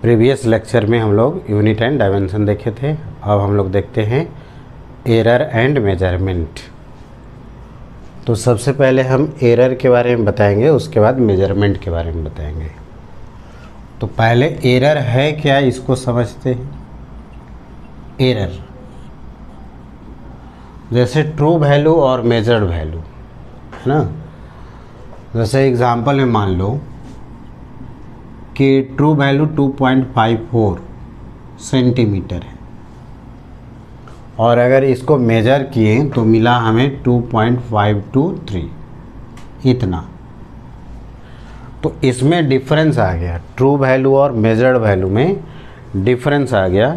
Previous lecture में हम लोग यूनिट एंड डायमेंशन देखे थे। अब हम लोग देखते हैं एरर एंड मेजरमेंट। तो सबसे पहले हम एरर के बारे में बताएंगे, उसके बाद मेजरमेंट के बारे में बताएंगे। तो पहले एरर है क्या, इसको समझते हैं। एरर जैसे ट्रू वैल्यू और मेजर्ड वैल्यू है ना। जैसे एग्जांपल में मान लो कि ट्रू वैल्यू 2.54 सेंटीमीटर है और अगर इसको मेजर किए तो मिला हमें 2.523 इतना। तो इसमें डिफरेंस आ गया, ट्रू वैल्यू और मेजर्ड वैल्यू में डिफरेंस आ गया।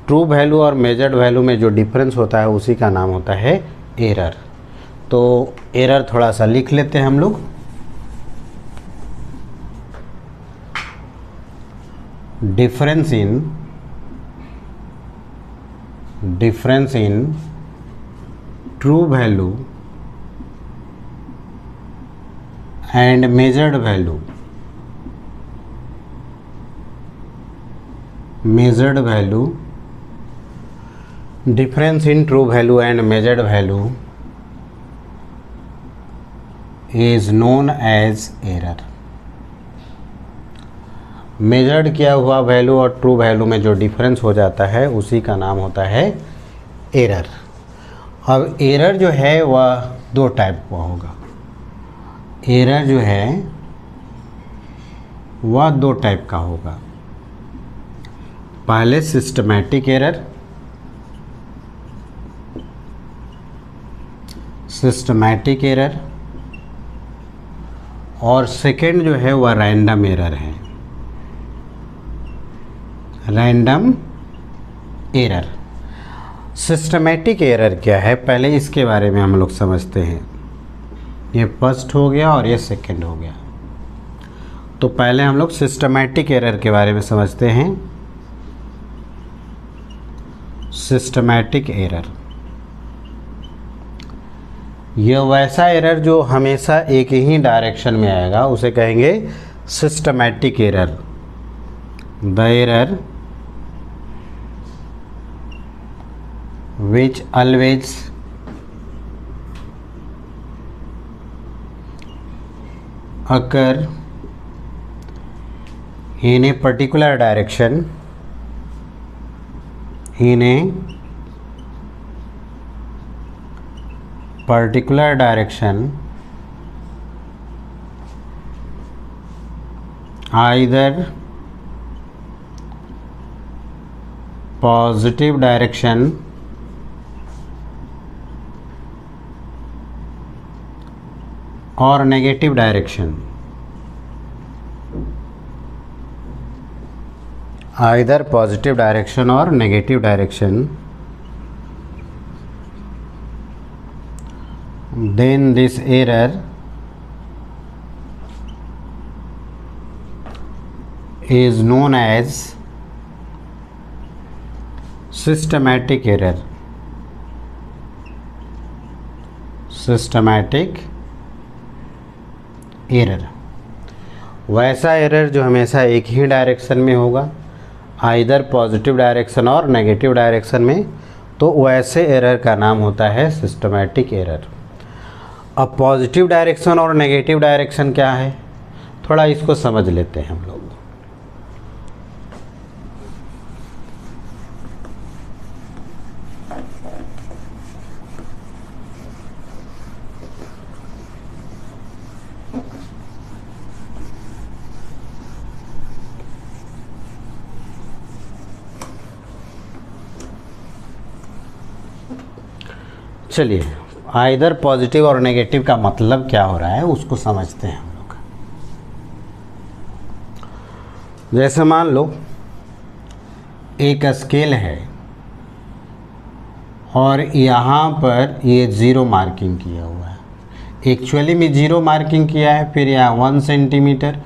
ट्रू वैल्यू और मेजर्ड वैल्यू में जो डिफरेंस होता है उसी का नाम होता है एरर। तो एरर थोड़ा सा लिख लेते हैं हम लोग। difference in true value and measured value difference in true value and measured value is known as error। Measured किया हुआ वैल्यू और ट्रू वैल्यू में जो डिफरेंस हो जाता है उसी का नाम होता है एरर। अब एरर जो है वह दो टाइप का होगा। एरर जो है वह दो टाइप का होगा। पहले सिस्टमैटिक एरर और सेकंड जो है वह रैंडम एरर है। Random error. सिस्टमैटिक एरर क्या है, पहले इसके बारे में हम लोग समझते हैं। ये फर्स्ट हो गया और ये सेकंड हो गया। तो पहले हम लोग सिस्टमैटिक एरर के बारे में समझते हैं। सिस्टमैटिक एरर यह वैसा एरर जो हमेशा एक ही डायरेक्शन में आएगा, उसे कहेंगे systematic error. The error which always occur in a particular direction either positive direction और negative direction. Either positive direction और negative direction, then this error is known as systematic error। Systematic error वैसा error जो हमेशा एक ही direction में होगा, either positive direction और नेगेटिव डायरेक्शन में। तो वैसे एरर का नाम होता है सिस्टमैटिक एरर। अब पॉजिटिव डायरेक्शन और नेगेटिव डायरेक्शन क्या है, थोड़ा इसको समझ लेते हैं हम लोग। चलिए, आइदर पॉजिटिव और नेगेटिव का मतलब क्या हो रहा है उसको समझते हैं हम लोग। जैसे मान लो एक स्केल है और यहाँ पर ये ज़ीरो मार्किंग किया हुआ है। एक्चुअली में ज़ीरो मार्किंग किया है, फिर यहाँ 1 सेंटीमीटर,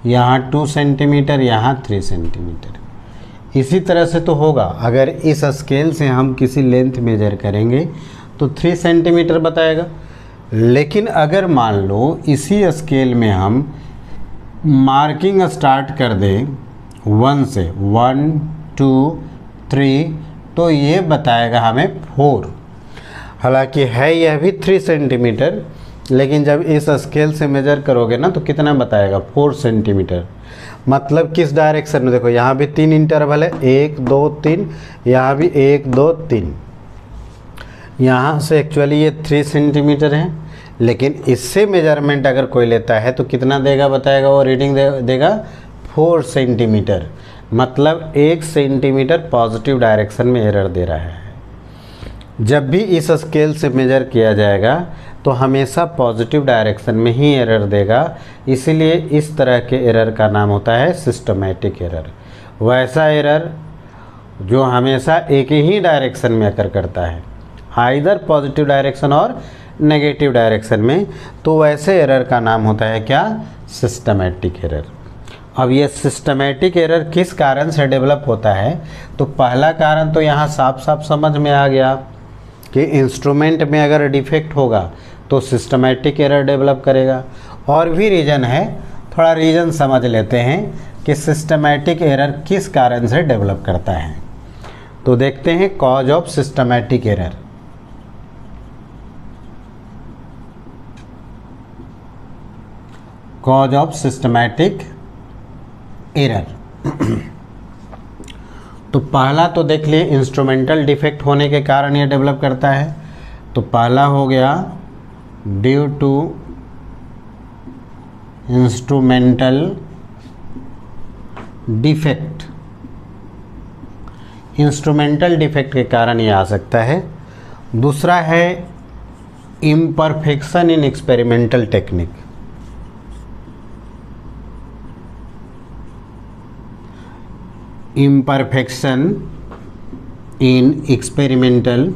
यहाँ 2 सेंटीमीटर, यहाँ 3 सेंटीमीटर। इसी तरह से तो होगा। अगर इस स्केल से हम किसी लेंथ मेजर करेंगे तो 3 सेंटीमीटर बताएगा। लेकिन अगर मान लो इसी स्केल में हम मार्किंग स्टार्ट कर दें 1 से 1 2 3, तो ये बताएगा हमें 4। हालांकि है यह भी 3 सेंटीमीटर, लेकिन जब इस स्केल से मेजर करोगे ना तो कितना बताएगा, 4 सेंटीमीटर। मतलब किस डायरेक्शन में, देखो यहाँ भी 3 इंटरवल है, 1 2 3, यहाँ भी 1 2 3। यहाँ से एक्चुअली ये 3 सेंटीमीटर है, लेकिन इससे मेजरमेंट अगर कोई लेता है तो कितना देगा बताएगा, वो रीडिंग देगा 4 सेंटीमीटर। मतलब 1 सेंटीमीटर पॉजिटिव डायरेक्शन में एरर दे रहा है। जब भी इस स्केल से मेजर किया जाएगा तो हमेशा पॉजिटिव डायरेक्शन में ही एरर देगा, इसीलिए इस तरह के एरर का नाम होता है सिस्टमैटिक एरर। वैसा एरर जो हमेशा एक ही डायरेक्शन में अकर करता है, आइदर पॉजिटिव डायरेक्शन और नेगेटिव डायरेक्शन में, तो वैसे एरर का नाम होता है क्या, सिस्टमैटिक एरर। अब ये सिस्टमैटिक एरर किस कारण से डेवलप होता है, तो पहला कारण तो यहाँ साफ साफ समझ में आ गया कि इंस्ट्रूमेंट में अगर डिफेक्ट होगा तो सिस्टमैटिक एरर डेवलप करेगा। और भी रीज़न है, थोड़ा रीज़न समझ लेते हैं कि सिस्टमैटिक एरर किस कारण से डेवलप करता है। तो देखते हैं cause of systematic error. Cause of systematic error तो पहला तो देख लिए इंस्ट्रूमेंटल डिफेक्ट होने के कारण ये डेवलप करता है। तो पहला हो गया due to instrumental defect. Instrumental defect के कारण ये आ सकता है। दूसरा है imperfection in experimental technique. imperfection in experimental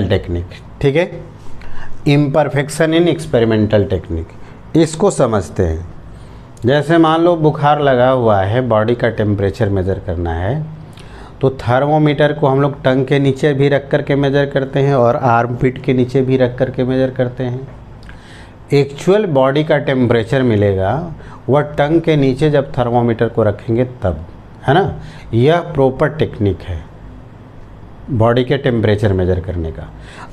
technique. ठीक है, इम्परफेक्शन इन एक्सपेरिमेंटल टेक्निक, इसको समझते हैं। जैसे मान लो बुखार लगा हुआ है, बॉडी का टेम्परेचर मेज़र करना है, तो थर्मोमीटर को हम लोग टंग के नीचे भी रख कर के मेज़र करते हैं और आर्म पिट के नीचे भी रख कर के मेज़र करते हैं। एक्चुअल बॉडी का टेम्परेचर मिलेगा वह टंग के नीचे जब थर्मोमीटर को रखेंगे तब, है ना। यह प्रॉपर टेक्निक है बॉडी के टेम्परेचर मेज़र करने का।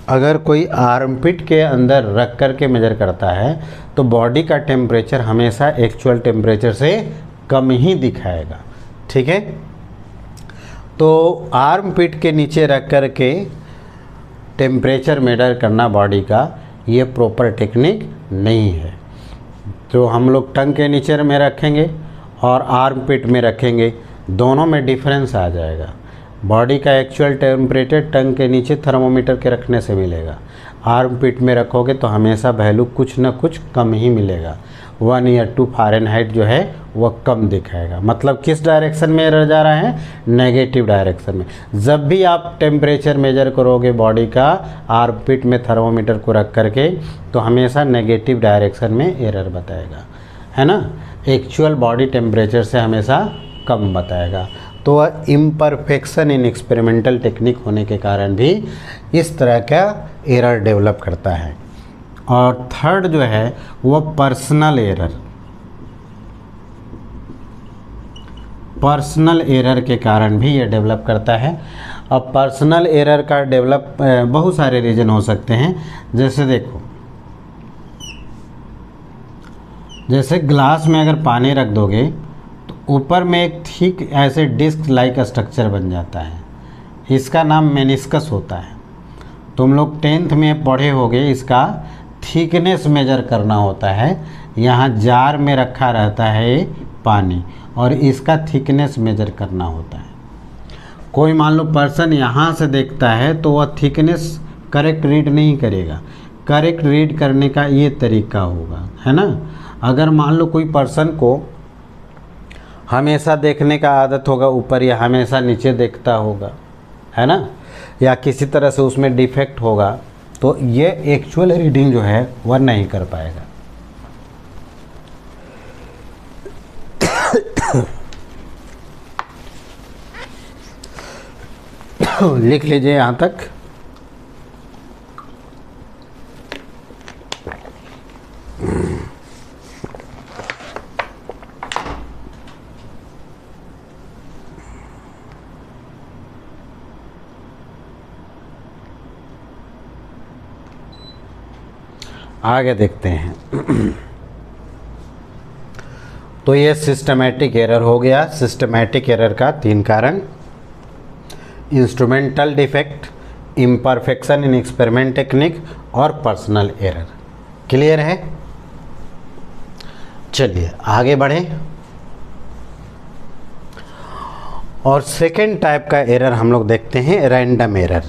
अगर कोई आर्म पिट के अंदर रख कर के मेज़र करता है तो बॉडी का टेम्परेचर हमेशा एक्चुअल टेम्परेचर से कम ही दिखाएगा। ठीक है, तो आर्म पिट के नीचे रख कर के टेम्परेचर मेजर करना बॉडी का, ये प्रॉपर टेक्निक नहीं है। तो हम लोग टंग के नीचे में रखेंगे और आर्म पिट में रखेंगे, दोनों में डिफरेंस आ जाएगा। बॉडी का एक्चुअल टेम्परेचर टंग के नीचे थर्मोमीटर के रखने से मिलेगा, आर्म पिट में रखोगे तो हमेशा वैल्यू कुछ ना कुछ कम ही मिलेगा। 1 या 2 फ़ारेनहाइट जो है वह कम दिखाएगा। मतलब किस डायरेक्शन में एरर जा रहा है, नेगेटिव डायरेक्शन में। जब भी आप टेम्परेचर मेजर करोगे बॉडी का आर्म पिट में थर्मोमीटर को रख करके, तो हमेशा नेगेटिव डायरेक्शन में एरर बताएगा, है ना। एक्चुअल बॉडी टेम्परेचर से हमेशा कम बताएगा। तो वह इम्परफेक्शन इन एक्सपेरिमेंटल टेक्निक होने के कारण भी इस तरह का एरर डेवलप करता है। और थर्ड जो है वह पर्सनल एरर। पर्सनल एरर के कारण भी ये डेवलप करता है। अब पर्सनल एरर का डेवलप बहुत सारे रीज़न हो सकते हैं। जैसे देखो, जैसे ग्लास में अगर पानी रख दोगे तो ऊपर में एक थिक ऐसे डिस्क लाइक स्ट्रक्चर बन जाता है, इसका नाम मेनिस्कस होता है। तुम लोग 10th में पढ़े होगे, इसका थिकनेस मेजर करना होता है। यहाँ जार में रखा रहता है पानी और इसका थिकनेस मेजर करना होता है। कोई मान लो पर्सन यहाँ से देखता है तो वह थिकनेस करेक्ट रीड नहीं करेगा। करेक्ट रीड करने का ये तरीका होगा, है ना। अगर मान लो कोई पर्सन को हमेशा देखने का आदत होगा ऊपर या हमेशा नीचे देखता होगा, है ना, या किसी तरह से उसमें डिफेक्ट होगा, तो ये एक्चुअल रीडिंग जो है वह नहीं कर पाएगा। लिख लीजिए यहाँ तक। आगे देखते हैं। तो ये सिस्टमैटिक एरर हो गया। सिस्टमैटिक एरर का 3 कारण: instrumental defect, imperfection in experiment technique और पर्सनल एरर। क्लियर है? चलिए आगे बढ़ें। और सेकेंड टाइप का एरर हम लोग देखते हैं, रैंडम एरर।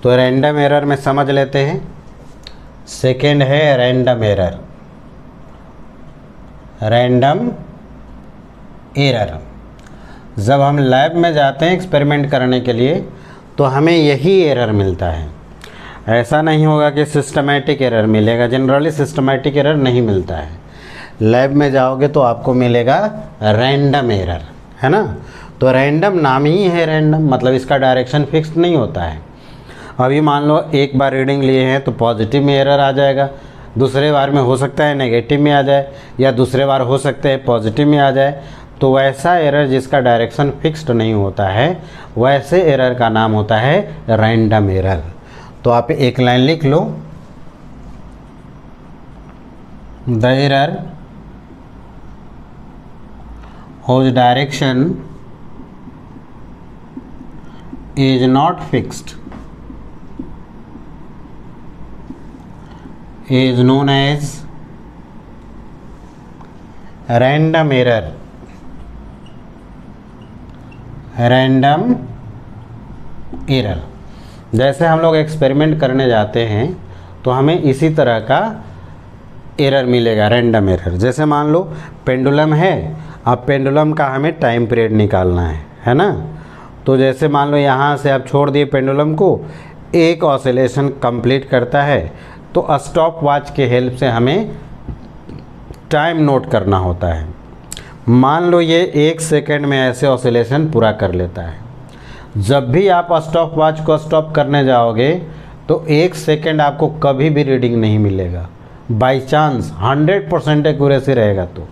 तो रैंडम एरर में समझ लेते हैं। सेकेंड है रैंडम एरर। रैंडम एरर, जब हम लैब में जाते हैं एक्सपेरिमेंट करने के लिए तो हमें यही एरर मिलता है। ऐसा नहीं होगा कि सिस्टमैटिक एरर मिलेगा। जनरली सिस्टमैटिक एरर नहीं मिलता है। लैब में जाओगे तो आपको मिलेगा रैंडम एरर, है ना। तो रैंडम नाम ही है रैंडम, मतलब इसका डायरेक्शन फिक्स्ड नहीं होता है। अभी मान लो एक बार रीडिंग लिए हैं तो पॉजिटिव में एरर आ जाएगा, दूसरे बार में हो सकता है नेगेटिव में आ जाए, या दूसरे बार हो सकता है पॉजिटिव में आ जाए। तो वैसा एरर जिसका डायरेक्शन फिक्स्ड नहीं होता है, वैसे एरर का नाम होता है रैंडम एरर। तो आप एक लाइन लिख लो, the error whose direction is not fixed is known as random error। Random error, जैसे हम लोग एक्सपेरिमेंट करने जाते हैं तो हमें इसी तरह का एरर मिलेगा, रैंडम एरर। जैसे मान लो पेंडुलम है, अब पेंडुलम का हमें टाइम पीरियड निकालना है ना। तो जैसे मान लो यहाँ से आप छोड़ दिए पेंडुलम को, एक ऑसिलेशन कंप्लीट करता है तो स्टॉप वॉच के हेल्प से हमें टाइम नोट करना होता है। मान लो ये 1 सेकेंड में ऐसे ऑसिलेशन पूरा कर लेता है। जब भी आप स्टॉप वॉच को स्टॉप करने जाओगे तो 1 सेकेंड आपको कभी भी रीडिंग नहीं मिलेगा। बाई चांस 100% एक्यूरेसी रहेगा तो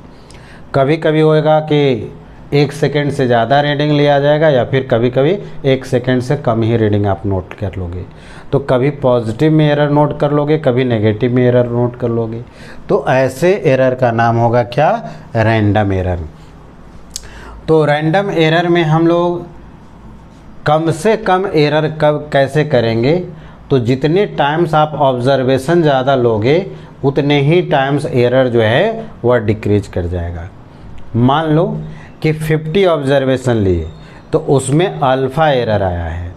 कभी कभी होएगा कि 1 सेकेंड से ज़्यादा रीडिंग लिया जाएगा, या फिर कभी कभी 1 सेकेंड से कम ही रीडिंग आप नोट कर लोगे। तो कभी पॉजिटिव में एरर नोट कर लोगे, कभी नेगेटिव में एरर नोट कर लोगे। तो ऐसे एरर का नाम होगा क्या? Random error. तो रैंडम एरर में हम लोग कम से कम एरर कब कैसे करेंगे? तो जितने टाइम्स आप ऑब्जर्वेशन ज़्यादा लोगे उतने ही टाइम्स एरर जो है वह डिक्रीज कर जाएगा। मान लो कि 50 ऑब्जर्वेशन लिए तो उसमें अल्फ़ा एरर आया है,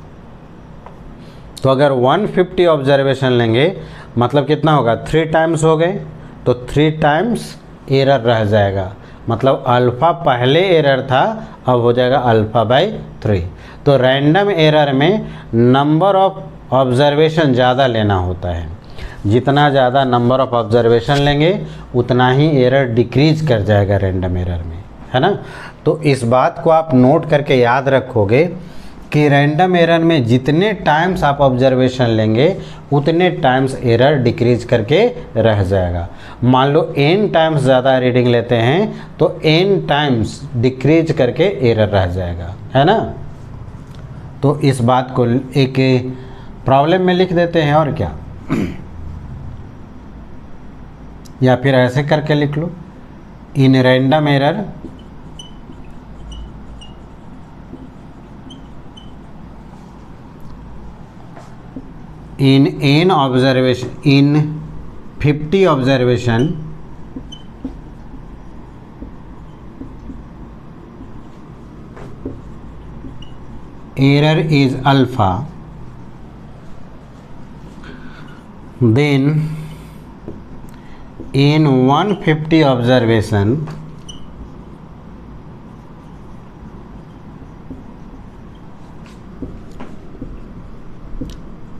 तो अगर 150 ऑब्जर्वेशन लेंगे मतलब कितना होगा? 3 टाइम्स हो गए, तो 3 टाइम्स एरर रह जाएगा। मतलब अल्फ़ा पहले एरर था, अब हो जाएगा अल्फ़ा बाई 3। तो रैंडम एरर में नंबर ऑफ ऑब्जर्वेशन ज़्यादा लेना होता है। जितना ज़्यादा नंबर ऑफ ऑब्जर्वेशन लेंगे उतना ही एरर डिक्रीज कर जाएगा रैंडम एरर में, है ना। तो इस बात को आप नोट करके याद रखोगे कि रैंडम एरर में जितने टाइम्स आप ऑब्जर्वेशन लेंगे उतने टाइम्स एरर डिक्रीज करके रह जाएगा। मान लो n टाइम्स ज़्यादा रीडिंग लेते हैं तो n टाइम्स डिक्रीज करके एरर रह जाएगा, है ना। तो इस बात को एक प्रॉब्लम में लिख देते हैं, और क्या या फिर ऐसे करके लिख लो, in random error in n observation, in 50 observation error is alpha, then in 150 observation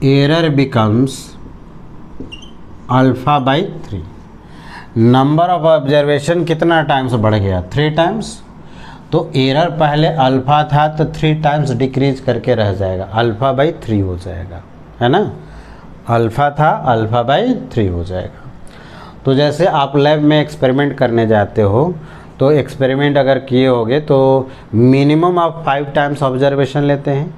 error becomes alpha by 3। Number of observation कितना टाइम्स बढ़ गया? 3 टाइम्स। तो एरर पहले अल्फ़ा था तो 3 टाइम्स डिक्रीज करके रह जाएगा, अल्फ़ा बाई 3 हो जाएगा, है ना। अल्फ़ा था, अल्फ़ा बाई 3 हो जाएगा। तो जैसे आप लैब में एक्सपेरिमेंट करने जाते हो तो एक्सपेरिमेंट अगर किए होगे तो मिनिमम आप 5 टाइम्स ऑब्जर्वेशन लेते हैं।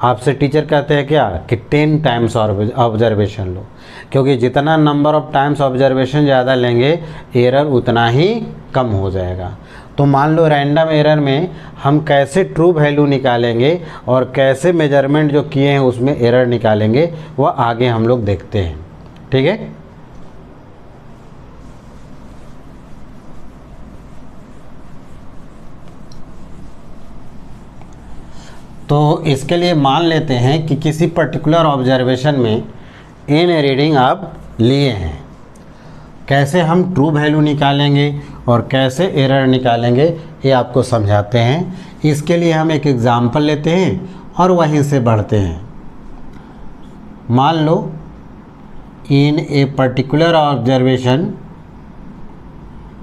आपसे टीचर कहते हैं क्या कि 10 टाइम्स ऑब्जर्वेशन लो, क्योंकि जितना नंबर ऑफ टाइम्स ऑब्जर्वेशन ज़्यादा लेंगे एरर उतना ही कम हो जाएगा। तो मान लो रैंडम एरर में हम कैसे ट्रू वैल्यू निकालेंगे और कैसे मेजरमेंट जो किए हैं उसमें एरर निकालेंगे वह आगे हम लोग देखते हैं। ठीक है, तो इसके लिए मान लेते हैं कि किसी पर्टिकुलर ऑब्जर्वेशन में n रीडिंग आप लिए हैं, कैसे हम ट्रू वैल्यू निकालेंगे और कैसे एरर निकालेंगे ये आपको समझाते हैं। इसके लिए हम एक एग्जांपल लेते हैं और वहीं से बढ़ते हैं। मान लो in a particular observation,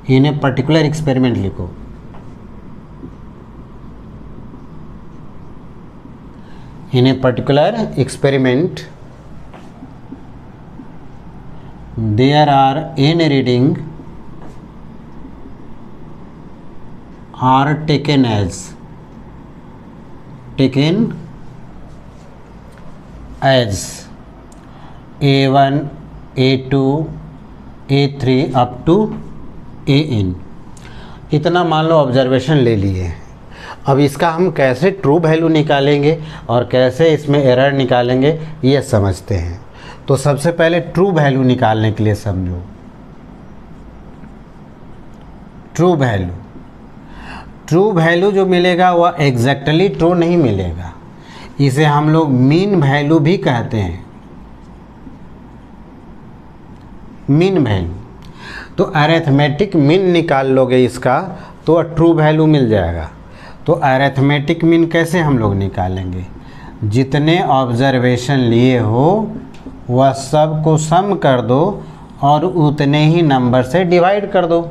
in a particular experiment लिखो, in a particular experiment there are n reading are taken as a1 a2 a3 up to an। इतना मान लो ऑब्जर्वेशन ले लिए। अब इसका हम कैसे ट्रू वैल्यू निकालेंगे और कैसे इसमें एरर निकालेंगे ये समझते हैं। तो सबसे पहले ट्रू वैल्यू निकालने के लिए समझो। ट्रू वैल्यू जो मिलेगा वह एग्जैक्टली ट्रू नहीं मिलेगा, इसे हम लोग मीन वैल्यू भी कहते हैं। मीन वैल्यू तो अरिथमेटिक मीन निकाल लोगे इसका तो ट्रू वैल्यू मिल जाएगा। तो अरिथमेटिक मीन कैसे हम लोग निकालेंगे, जितने ऑब्जर्वेशन लिए हो वह सब को सम कर दो और उतने ही नंबर से डिवाइड कर दो,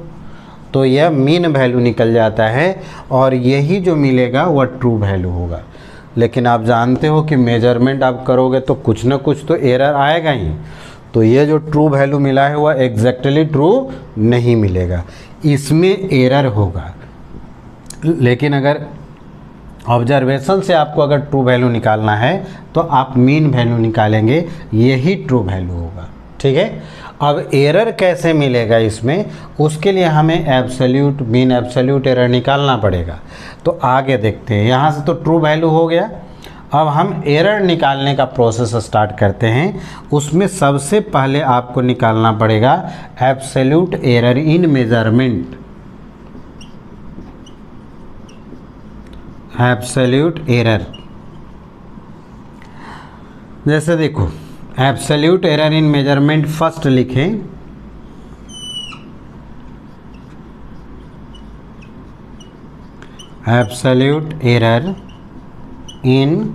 तो यह मीन वैल्यू निकल जाता है और यही जो मिलेगा वह ट्रू वैल्यू होगा। लेकिन आप जानते हो कि मेजरमेंट आप करोगे तो कुछ ना कुछ तो एरर आएगा ही, तो ये जो ट्रू वैल्यू मिला है वह एग्जैक्टली ट्रू नहीं मिलेगा, इसमें एरर होगा। लेकिन अगर ऑब्जर्वेशन से आपको अगर ट्रू वैल्यू निकालना है तो आप मीन वैल्यू निकालेंगे, यही ट्रू वैल्यू होगा। ठीक है, अब एरर कैसे मिलेगा इसमें, उसके लिए हमें एब्सोल्यूट मीन एब्सोल्यूट एरर निकालना पड़ेगा। तो आगे देखते हैं। यहाँ से तो ट्रू वैल्यू हो गया, अब हम एरर निकालने का प्रोसेस स्टार्ट करते हैं। उसमें सबसे पहले आपको निकालना पड़ेगा absolute error in measurement. Absolute error, जैसे देखो absolute error in measurement first लिखें, absolute error in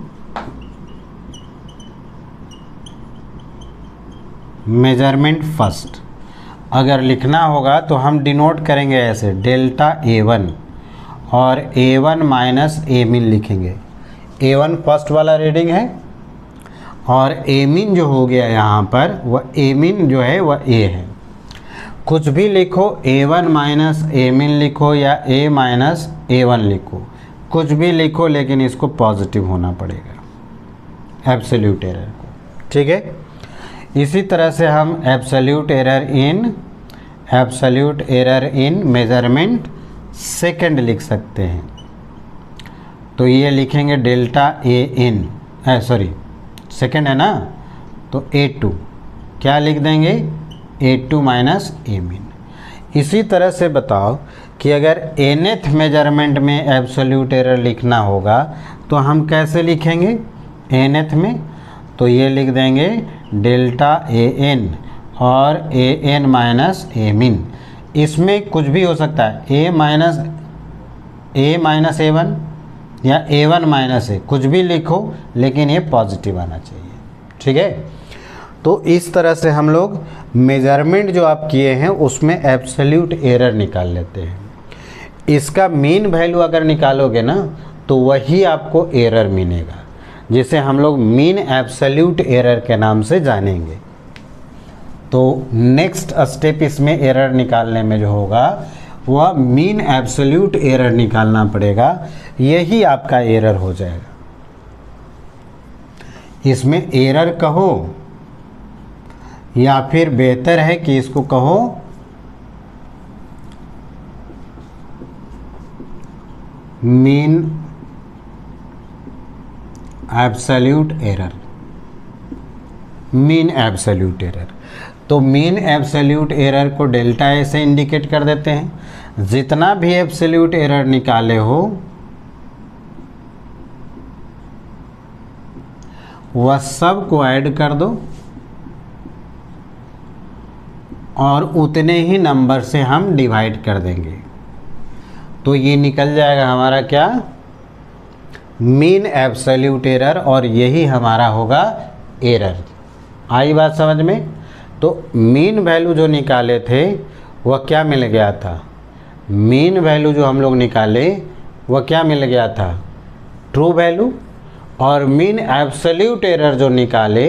measurement first. अगर लिखना होगा तो हम डिनोट करेंगे ऐसे डेल्टा A1 और A1 माइनस ए मीन लिखेंगे। A1 फर्स्ट वाला रीडिंग है और ए मीन जो हो गया यहाँ पर वह ए मीन जो है वह A है। कुछ भी लिखो, A1 माइनस ए मीन लिखो या A माइनस A1 लिखो, कुछ भी लिखो, लेकिन इसको पॉजिटिव होना पड़ेगा एब्सोल्यूट एरर को। ठीक है, इसी तरह से हम absolute error in measurement second लिख सकते हैं। तो ये लिखेंगे डेल्टा AN, सॉरी सेकंड है ना, तो A2 क्या लिख देंगे, A2 माइनस ए मीन। इसी तरह से बताओ कि अगर nth मेजरमेंट में एब्सोल्यूट एरर लिखना होगा तो हम कैसे लिखेंगे nth में, तो ये लिख देंगे डेल्टा AN और AN माइनस ए मीन। इसमें कुछ भी हो सकता है, A माइनस A1 या A1 माइनस A, कुछ भी लिखो, लेकिन ये पॉजिटिव आना चाहिए। ठीक है, तो इस तरह से हम लोग मेजरमेंट जो आप किए हैं उसमें एब्सोल्यूट एरर निकाल लेते हैं। इसका मीन वैल्यू अगर निकालोगे ना तो वही आपको एरर मिलेगा, जिसे हम लोग मीन एब्सोल्यूट एरर के नाम से जानेंगे। तो नेक्स्ट स्टेप इसमें एरर निकालने में जो होगा वह मीन एब्सोल्यूट एरर निकालना पड़ेगा, यही आपका एरर हो जाएगा। इसमें एरर कहो या फिर बेहतर है कि इसको कहो mean absolute error. Mean absolute error, तो मीन एब्सोल्यूट एरर को डेल्टा ए से इंडिकेट कर देते हैं। जितना भी एब्सोल्यूट एरर निकाले हो वह सब को ऐड कर दो और उतने ही नंबर से हम डिवाइड कर देंगे, तो ये निकल जाएगा हमारा क्या, मीन एब्सोल्यूट एरर, और यही हमारा होगा एरर। आई बात समझ में? तो मीन वैल्यू जो निकाले थे वह क्या मिल गया था, मीन वैल्यू जो हम लोग निकाले वह क्या मिल गया था, ट्रू वैल्यू। और मीन एब्सोल्यूट एरर जो निकाले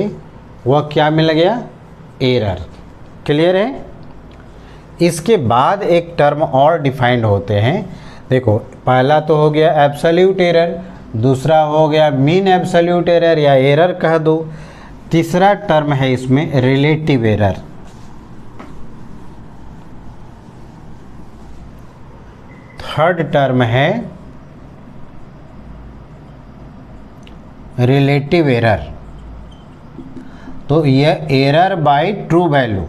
वह क्या मिल गया, एरर। क्लियर है? इसके बाद एक टर्म और डिफाइंड होते हैं। देखो, पहला तो हो गया एब्सोल्यूट एरर, दूसरा हो गया मीन एब्सोल्यूट एरर या एरर कह दो, तीसरा टर्म है इसमें रिलेटिव एरर। थर्ड टर्म है रिलेटिव एरर। तो यह error by true value,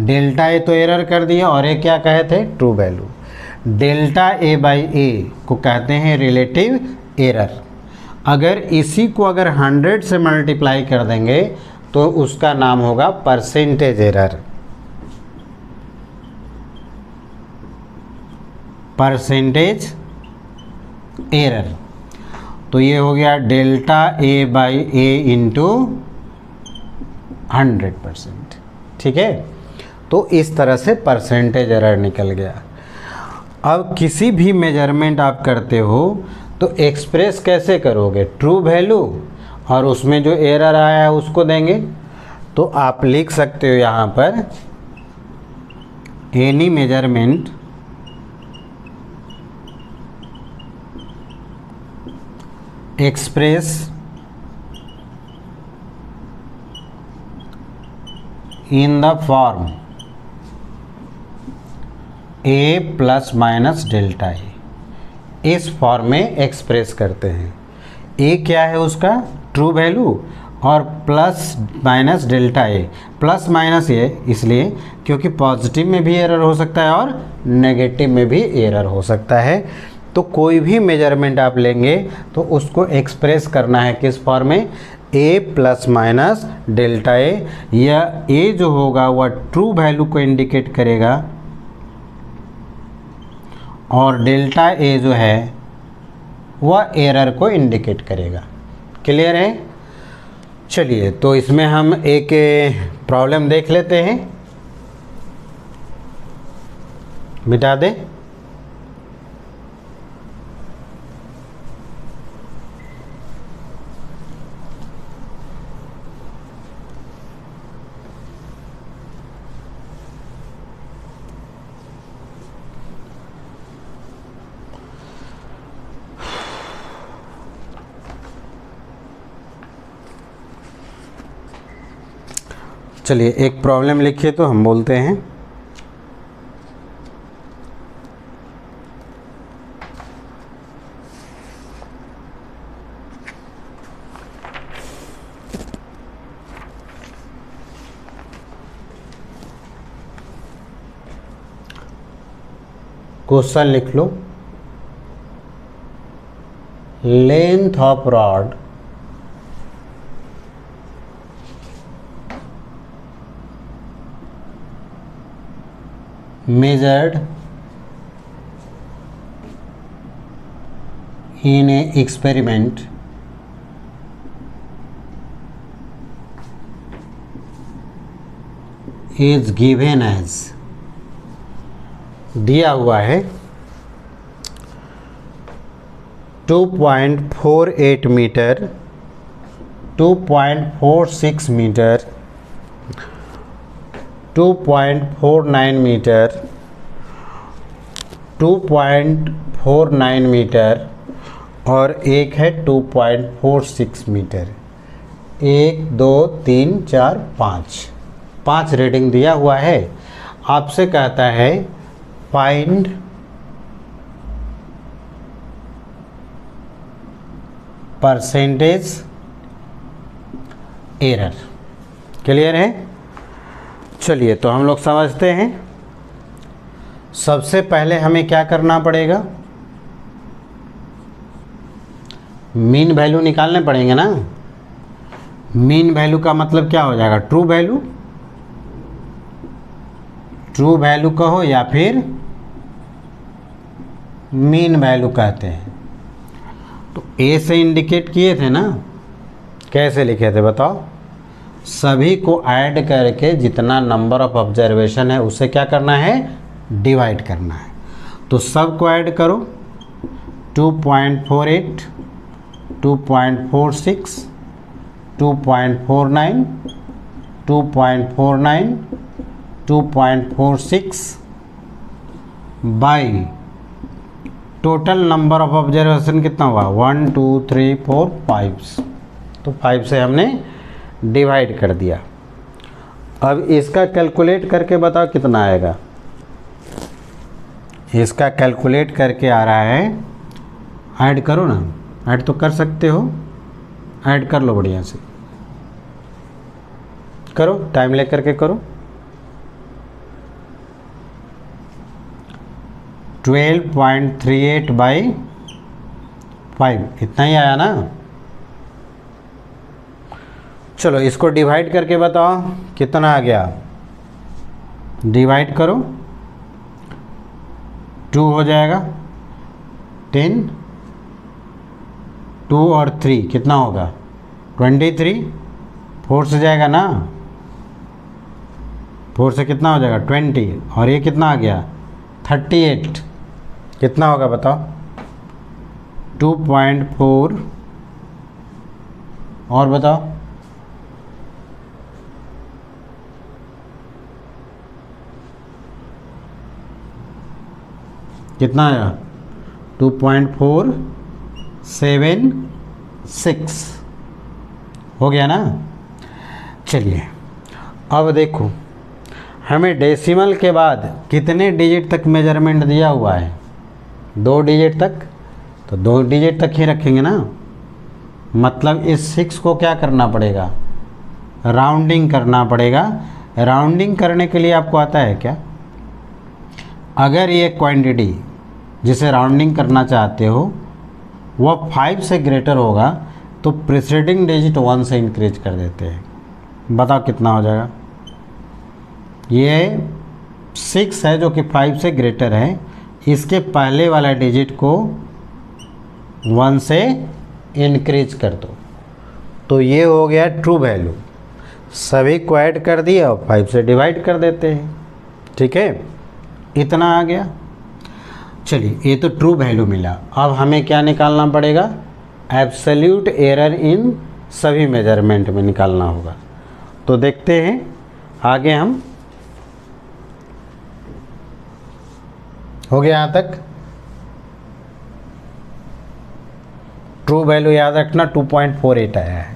delta A तो एरर कर दिया और ये क्या कहे थे, true value. Delta A by A को कहते हैं रिलेटिव एरर। अगर इसी को अगर 100 से मल्टीप्लाई कर देंगे तो उसका नाम होगा परसेंटेज एरर। Percentage error. तो ये हो गया delta A by A into 100%। ठीक है, तो इस तरह से परसेंटेज एरर निकल गया। अब किसी भी मेजरमेंट आप करते हो तो एक्सप्रेस कैसे करोगे, ट्रू वैल्यू और उसमें जो एरर आया है उसको देंगे। तो आप लिख सकते हो यहाँ पर any measurement express in the form A plus minus delta A, इस फॉर्म में एक्सप्रेस करते हैं। ए क्या है उसका, ट्रू वैल्यू, और प्लस माइनस डेल्टा ए। प्लस माइनस ये इसलिए क्योंकि पॉजिटिव में भी एरर हो सकता है और नेगेटिव में भी एरर हो सकता है। तो कोई भी मेजरमेंट आप लेंगे तो उसको एक्सप्रेस करना है किस फॉर्म में, ए प्लस माइनस डेल्टा ए। या ए जो होगा वह ट्रू वैल्यू को इंडिकेट करेगा और डेल्टा ए जो है वह एरर को इंडिकेट करेगा। क्लियर है? चलिए, तो इसमें हम एक प्रॉब्लम देख लेते हैं। मिटा दे। चलिए, एक प्रॉब्लम लिखिए तो हम बोलते हैं। क्वेश्चन लिख लो, length of rod measured in a experiment is given as, दिया हुआ है 2.48 मीटर, 2.46 मीटर, 2.49 मीटर, 2.49 मीटर और एक है 2.46 मीटर। 1 2 3 4 5 5 रीडिंग दिया हुआ है। आपसे कहता है फाइंड परसेंटेज एरर। क्लियर है? चलिए तो हम लोग समझते हैं। सबसे पहले हमें क्या करना पड़ेगा, मीन वैल्यू निकालने पड़ेंगे ना। मीन वैल्यू का मतलब क्या हो जाएगा, ट्रू वैल्यू। ट्रू वैल्यू कहो या फिर मीन वैल्यू कहते हैं। तो ए से इंडिकेट किए थे ना, कैसे लिखे थे बताओ। सभी को ऐड करके जितना नंबर ऑफ ऑब्जर्वेशन है उसे क्या करना है, डिवाइड करना है। तो सब को ऐड करो, 2.48, 2.46, 2.49, 2.49, 2.46 by total number of observation कितना हुआ, 1 2 3 4 5। तो 5 से हमने डिवाइड कर दिया। अब इसका कैलकुलेट करके बताओ कितना आएगा। इसका कैलकुलेट करके आ रहा है, ऐड करो ना, ऐड तो कर सकते हो, ऐड कर लो बढ़िया से, करो टाइम लेकर के करो। 12.38 बाई 5 इतना ही आया ना। चलो इसको डिवाइड करके बताओ कितना आ गया। डिवाइड करो, 2 हो जाएगा, 10, 2 और 3 कितना होगा 23, 4 से जाएगा ना, 4 से कितना हो जाएगा 20, और ये कितना आ गया 38, कितना होगा बताओ 2.4, और बताओ कितना आया 2.476 हो गया ना। चलिए अब देखो हमें डेसिमल के बाद कितने डिजिट तक मेजरमेंट दिया हुआ है, 2 डिजिट तक, तो 2 डिजिट तक ही रखेंगे ना। मतलब इस 6 को क्या करना पड़ेगा, राउंडिंग करना पड़ेगा। राउंडिंग करने के लिए आपको आता है क्या, अगर ये क्वांटिटी जिसे राउंडिंग करना चाहते हो वह 5 से ग्रेटर होगा तो प्रीसीडिंग डिजिट 1 से इंक्रीज कर देते हैं। बताओ कितना हो जाएगा। ये 6 है जो कि 5 से ग्रेटर है, इसके पहले वाला डिजिट को 1 से इंक्रीज कर दो, तो ये हो गया ट्रू वैल्यू। सभी को ऐड कर दिया और 5 से डिवाइड कर देते हैं। ठीक है, इतना आ गया। चलिए ये तो ट्रू वैल्यू मिला। अब हमें क्या निकालना पड़ेगा, एब्सोल्यूट एरर इन सभी मेजरमेंट में निकालना होगा। तो देखते हैं आगे हम, हो गया यहाँ तक। ट्रू वैल्यू याद रखना 2.48 आया है।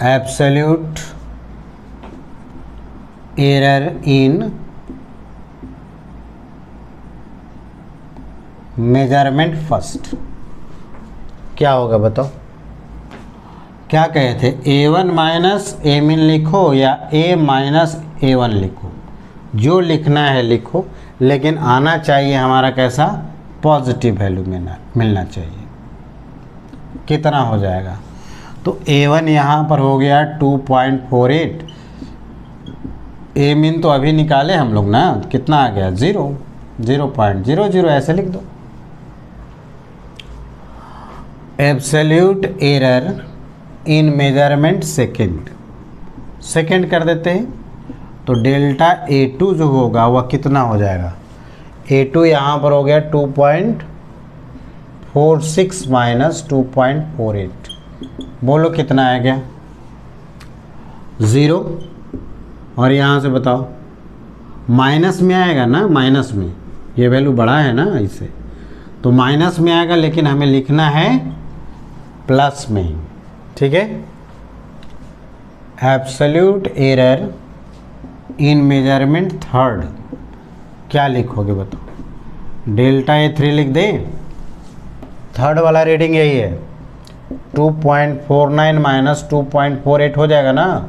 Absolute error in measurement first क्या होगा बताओ। क्या कहे थे, A1 माइनस ए मिन लिखो या A माइनस A1 लिखो, जो लिखना है लिखो, लेकिन आना चाहिए हमारा कैसा, पॉजिटिव वैल्यू मिलना चाहिए। कितना हो जाएगा, तो A1 यहाँ पर हो गया 2.48, ए मिन तो अभी निकाले हम लोग ना, कितना आ गया 0.00 ऐसे लिख दो। Absolute error in measurement second कर देते हैं, तो डेल्टा A2 जो होगा वह कितना हो जाएगा, A2 यहाँ पर हो गया 2.46 माइनस 2.48, बोलो कितना आ गया 0, और यहाँ से बताओ माइनस में आएगा ना, माइनस में, ये वैल्यू बड़ा है ना इसे, तो माइनस में आएगा, लेकिन हमें लिखना है प्लस में ही, ठीक है। Absolute error in measurement third, क्या लिखोगे बताओ? डेल्टा A3 लिख दे, थर्ड वाला रीडिंग यही है, 2.49 माइनस 2.48 हो जाएगा ना,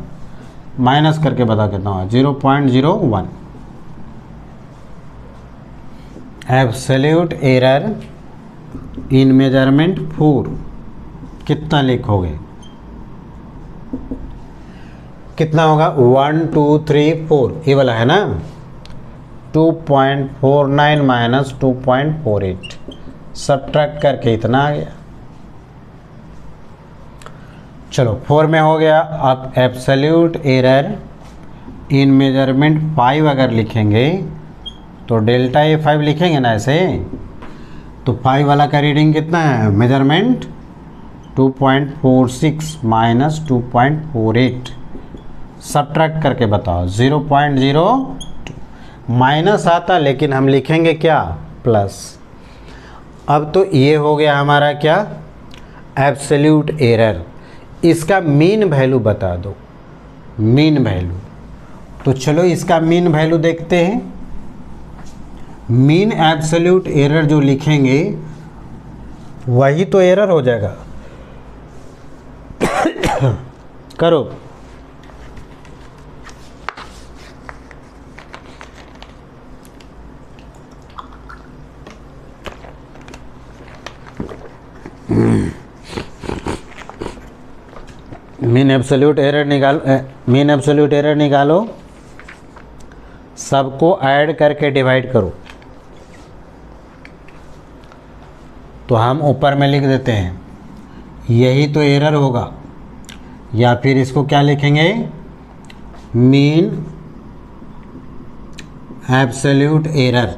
माइनस करके बता कितना हुआ, 0.01। एब्सोल्यूट एरर इन मेजरमेंट 4 कितना लिखोगे? कितना होगा? 1 2 3 4, ये वाला है ना, 2.49 माइनस 2.48, सब्ट्रैक्ट करके इतना आ गया। चलो 4 में हो गया। अब एब्सोल्यूट एरर इन मेजरमेंट 5 अगर लिखेंगे तो डेल्टा A5 लिखेंगे ना ऐसे, तो 5 वाला का रीडिंग कितना है? मेजरमेंट 2.46 माइनस 2.48, सब्ट्रैक्ट करके बताओ, 0.02। माइनस आता लेकिन हम लिखेंगे क्या? प्लस। अब तो ये हो गया हमारा क्या? Absolute error. इसका मीन वैल्यू बता दो, मीन वैल्यू। तो चलो इसका मीन वैल्यू देखते हैं। मीन एब्सोल्यूट एरर जो लिखेंगे वही तो एरर हो जाएगा। करो। मीन एब्सोल्यूट एरर निकालो, मीन एब्सोल्यूट एरर निकालो, सबको ऐड करके डिवाइड करो। तो हम ऊपर में लिख देते हैं, यही तो एरर होगा, या फिर इसको क्या लिखेंगे? Mean absolute error.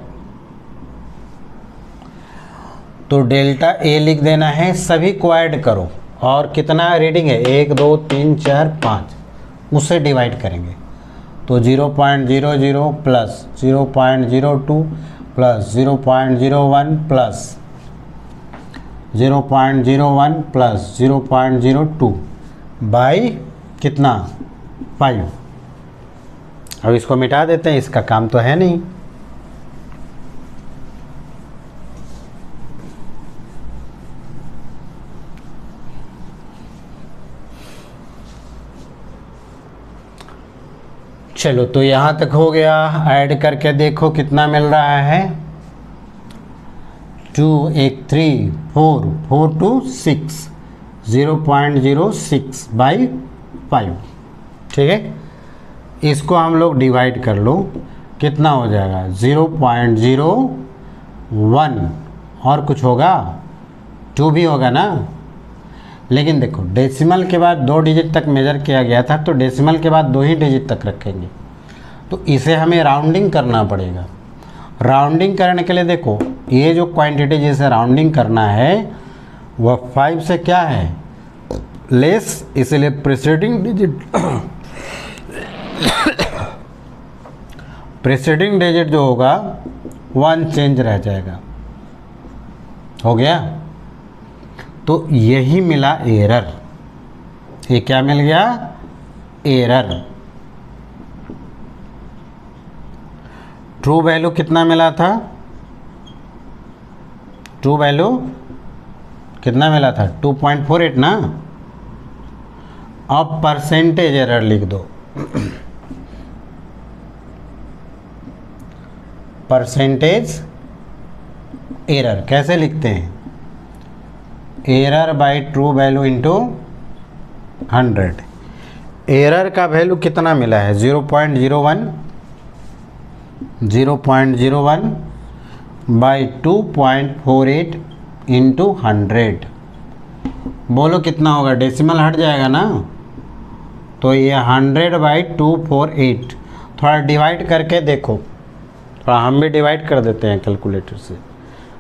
तो डेल्टा ए लिख देना है, सभी को ऐड करो, और कितना रीडिंग है? 1 2 3 4 5, उससे डिवाइड करेंगे। तो 0.00 plus 0.02 plus 0.01 plus 0.01 plus 0.02 by कितना? 5। अब इसको मिटा देते हैं, इसका काम तो है नहीं। चलो तो यहाँ तक हो गया। ऐड करके देखो कितना मिल रहा है। 2 1 3 4 4 2 6, 0.06 बाई 5, ठीक है। इसको हम लोग डिवाइड कर लो, कितना हो जाएगा? 0.01, और कुछ होगा? 2 भी होगा ना। लेकिन देखो डेसिमल के बाद 2 डिजिट तक मेजर किया गया था, तो डेसिमल के बाद 2 ही डिजिट तक रखेंगे, तो इसे हमें राउंडिंग करना पड़ेगा। राउंडिंग करने के लिए देखो, ये जो क्वांटिटी जिसे राउंडिंग करना है वह 5 से क्या है? लेस, इसलिए प्रीसीडिंग डिजिट प्रीसीडिंग डिजिट जो होगा 1 चेंज रह जाएगा। हो गया? तो यही मिला एरर। ये क्या मिल गया? एरर। ट्रू वैल्यू कितना मिला था? ट्रू वैल्यू कितना मिला था? 2.48 ना। अब परसेंटेज एरर लिख दो। परसेंटेज एरर कैसे लिखते हैं? Error by true value into 100। Error का वैल्यू कितना मिला है? 0.01, 0.01 बाई 2.48 इंटू 100। बोलो कितना होगा? डेसिमल हट जाएगा ना, तो ये 100 बाई 248। थोड़ा डिवाइड करके देखो, थोड़ा हम भी डिवाइड कर देते हैं कैलकुलेटर से,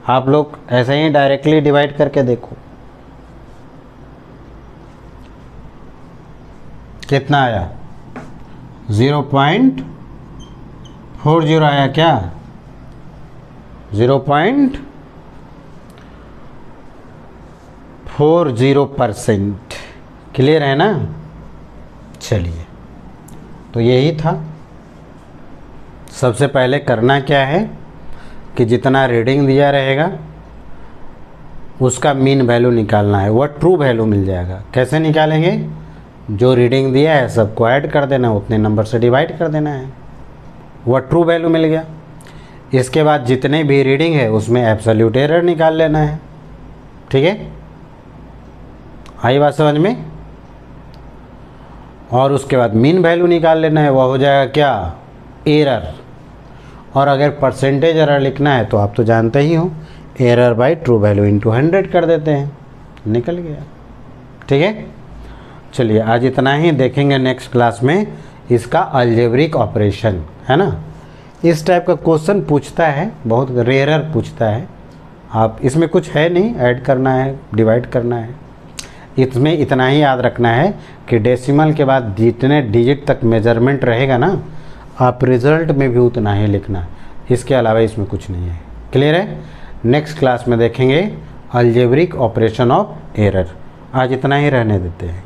आप लोग ऐसे ही डायरेक्टली डिवाइड करके देखो कितना आया। 0.5 40 आया क्या? 0.40%। क्लियर है ना? चलिए, तो यही था। सबसे पहले करना क्या है कि जितना रीडिंग दिया रहेगा उसका मीन वैल्यू निकालना है, वह ट्रू वैल्यू मिल जाएगा। कैसे निकालेंगे? जो रीडिंग दिया है सबको ऐड कर देना, उतने नंबर से डिवाइड कर देना है, वह ट्रू वैल्यू मिल गया। इसके बाद जितने भी रीडिंग है उसमें एब्सोल्यूट एरर निकाल लेना है। ठीक है, आई बात समझ में? और उसके बाद मीन वैल्यू निकाल लेना है, वह हो जाएगा क्या? एरर। और अगर परसेंटेज एरर लिखना है तो आप तो जानते ही हो, error by true value into 100 कर देते हैं, निकल गया। ठीक है, चलिए आज इतना ही। देखेंगे नेक्स्ट क्लास में इसका अलजेब्रिक ऑपरेशन, है ना। इस टाइप का क्वेश्चन पूछता है, बहुत रेयर पूछता है। आप इसमें कुछ है नहीं, ऐड करना है, डिवाइड करना है। इसमें इतना ही याद रखना है कि डेसिमल के बाद जितने डिजिट तक मेजरमेंट रहेगा ना, आप रिजल्ट में भी उतना ही लिखना। इसके अलावा इसमें कुछ नहीं है। क्लियर है? नेक्स्ट क्लास में देखेंगे अलजेब्रिक ऑपरेशन ऑफ एरर। आज इतना ही रहने देते हैं।